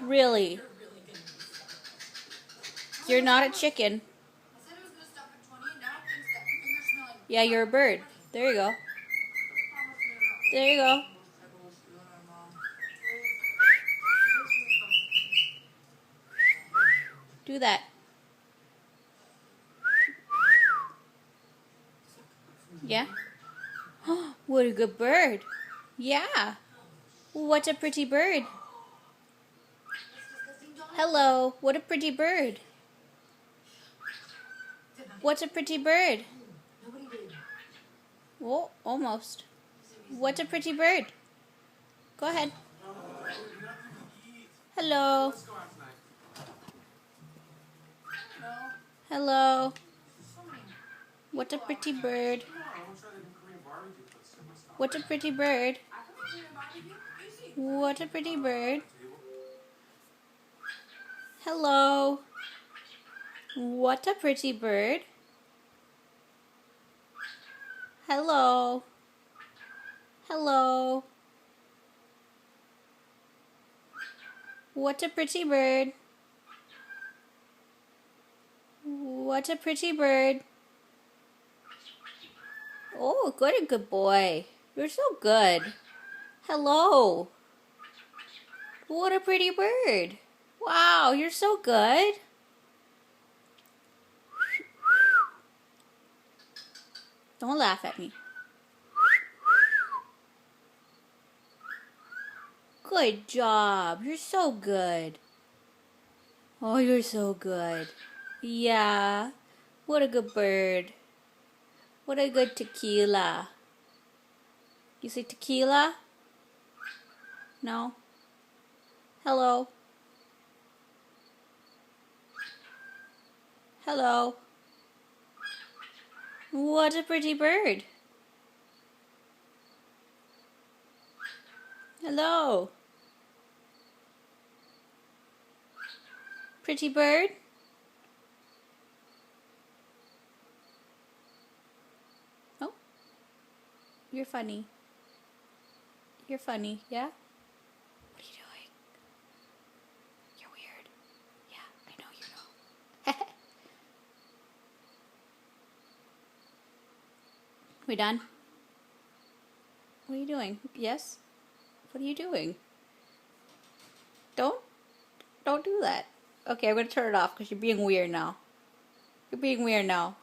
Really? You're not a chicken. Yeah, you're a bird. There you go. There you go. Do that. Yeah? What a good bird. Yeah. What a pretty bird. Hello. What a pretty bird. What a pretty bird. Oh, almost. What a pretty bird. Go ahead. Hello. Hello. What a pretty bird. What a pretty bird. What a pretty bird. Hello. What a pretty bird. Hello. Hello. What a pretty bird. What a pretty bird. Oh, good boy. You're so good. Hello. What a pretty bird. Wow, you're so good. Don't laugh at me. Good job. You're so good. Oh, you're so good. Yeah. What a good bird. What a good tequila. You say tequila? No? Hello? Hello? What a pretty bird. Hello? Pretty bird? Oh, you're funny. You're funny, yeah? What are you doing? You're weird. Yeah, I know you know. We done? What are you doing? Yes? What are you doing? Don't do that. Okay, I'm going to turn it off because you're being weird now. You're being weird now.